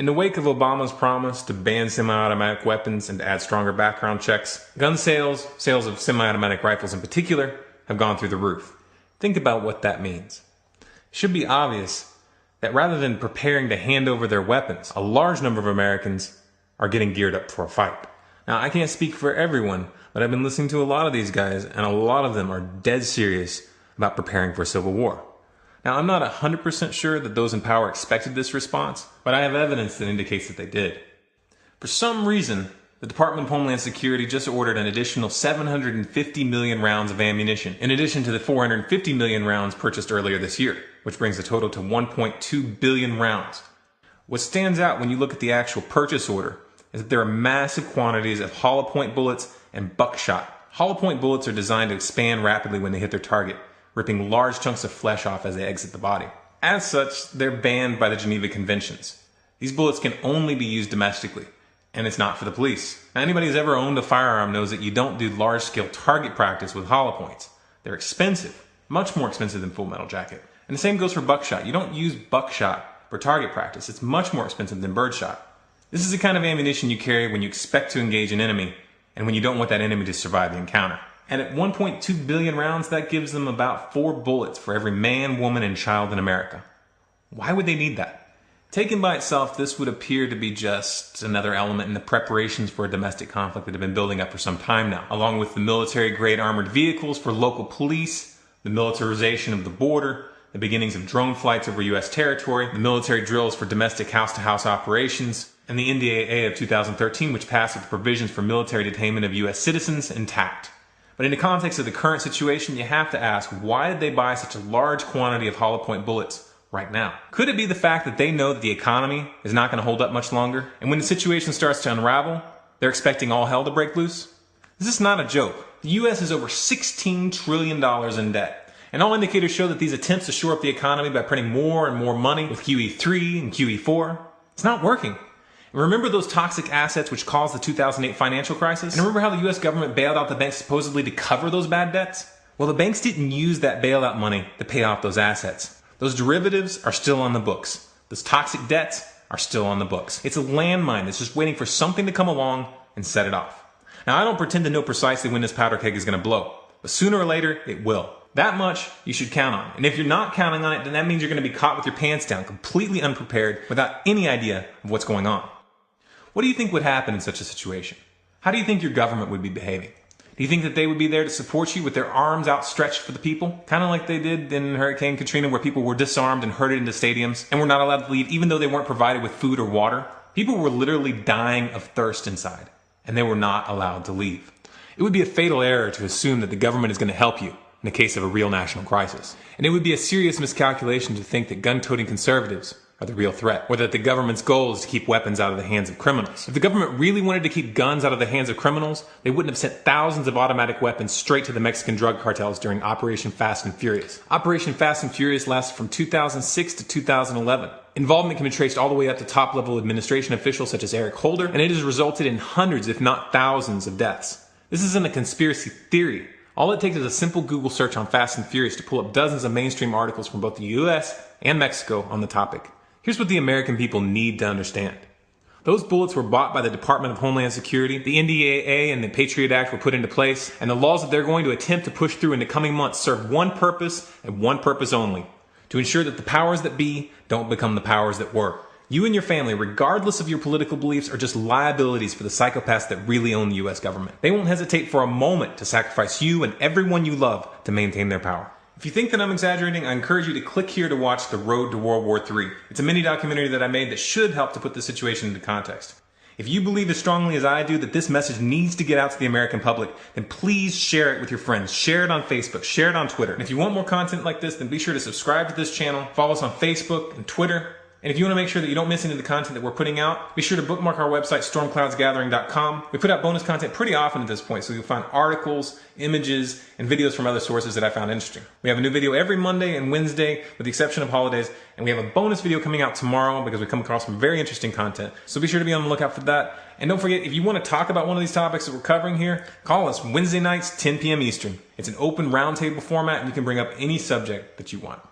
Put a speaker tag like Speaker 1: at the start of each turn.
Speaker 1: In the wake of Obama's promise to ban semi-automatic weapons and to add stronger background checks, gun sales of semi-automatic rifles in particular, have gone through the roof. Think about what that means. It should be obvious that rather than preparing to hand over their weapons, a large number of Americans are getting geared up for a fight. Now, I can't speak for everyone, but I've been listening to a lot of these guys, and a lot of them are dead serious about preparing for a civil war. Now, I'm not 100% sure that those in power expected this response, but I have evidence that indicates that they did. For some reason, the Department of Homeland Security just ordered an additional 750 million rounds of ammunition, in addition to the 450 million rounds purchased earlier this year, which brings the total to 1.2 billion rounds. What stands out when you look at the actual purchase order is that there are massive quantities of hollow point bullets and buckshot. Hollow point bullets are designed to expand rapidly when they hit their target, ripping large chunks of flesh off as they exit the body. As such, they're banned by the Geneva Conventions. These bullets can only be used domestically, and it's not for the police. Now, anybody who's ever owned a firearm knows that you don't do large-scale target practice with hollow points. They're expensive, much more expensive than Full Metal Jacket. And the same goes for buckshot. You don't use buckshot for target practice. It's much more expensive than birdshot. This is the kind of ammunition you carry when you expect to engage an enemy, and when you don't want that enemy to survive the encounter. And at 1.2 billion rounds, that gives them about 4 bullets for every man, woman, and child in America. Why would they need that? Taken by itself, this would appear to be just another element in the preparations for a domestic conflict that have been building up for some time now, along with the military-grade armored vehicles for local police, the militarization of the border, the beginnings of drone flights over U.S. territory, the military drills for domestic house-to-house operations, and the NDAA of 2013, which passed with provisions for military detainment of U.S. citizens intact. But in the context of the current situation, you have to ask, why did they buy such a large quantity of hollow point bullets right now? Could it be the fact that they know that the economy is not going to hold up much longer? And when the situation starts to unravel, they're expecting all hell to break loose? This is not a joke. The U.S. is over $16 trillion in debt. And all indicators show that these attempts to shore up the economy by printing more and more money with QE3 and QE4, it's not working. Remember those toxic assets which caused the 2008 financial crisis? And remember how the US government bailed out the banks supposedly to cover those bad debts? Well, the banks didn't use that bailout money to pay off those assets. Those derivatives are still on the books. Those toxic debts are still on the books. It's a landmine that's just waiting for something to come along and set it off. Now, I don't pretend to know precisely when this powder keg is going to blow, but sooner or later, it will. That much you should count on. And if you're not counting on it, then that means you're going to be caught with your pants down, completely unprepared, without any idea of what's going on. What do you think would happen in such a situation? How do you think your government would be behaving? Do you think that they would be there to support you with their arms outstretched for the people? Kind of like they did in Hurricane Katrina, where people were disarmed and herded into stadiums and were not allowed to leave even though they weren't provided with food or water? People were literally dying of thirst inside, and they were not allowed to leave. It would be a fatal error to assume that the government is going to help you in the case of a real national crisis. And it would be a serious miscalculation to think that gun-toting conservatives are the real threat, or that the government's goal is to keep weapons out of the hands of criminals. If the government really wanted to keep guns out of the hands of criminals, they wouldn't have sent thousands of automatic weapons straight to the Mexican drug cartels during Operation Fast and Furious. Operation Fast and Furious lasted from 2006 to 2011. Involvement can be traced all the way up to top-level administration officials such as Eric Holder, and it has resulted in hundreds, if not thousands, of deaths. This isn't a conspiracy theory. All it takes is a simple Google search on Fast and Furious to pull up dozens of mainstream articles from both the US and Mexico on the topic. Here's what the American people need to understand. Those bullets were bought by the Department of Homeland Security, the NDAA and the Patriot Act were put into place, and the laws that they're going to attempt to push through in the coming months serve one purpose and one purpose only: to ensure that the powers that be don't become the powers that were. You and your family, regardless of your political beliefs, are just liabilities for the psychopaths that really own the US government. They won't hesitate for a moment to sacrifice you and everyone you love to maintain their power. If you think that I'm exaggerating, I encourage you to click here to watch The Road to World War III. It's a mini documentary that I made that should help to put the situation into context. If you believe as strongly as I do that this message needs to get out to the American public, then please share it with your friends. Share it on Facebook, share it on Twitter. And if you want more content like this, then be sure to subscribe to this channel, follow us on Facebook and Twitter. And if you want to make sure that you don't miss any of the content that we're putting out, be sure to bookmark our website, stormcloudsgathering.com. We put out bonus content pretty often at this point, so you'll find articles, images, and videos from other sources that I found interesting. We have a new video every Monday and Wednesday, with the exception of holidays, and we have a bonus video coming out tomorrow because we come across some very interesting content. So be sure to be on the lookout for that. And don't forget, if you want to talk about one of these topics that we're covering here, call us Wednesday nights, 10 p.m. Eastern. It's an open roundtable format, and you can bring up any subject that you want.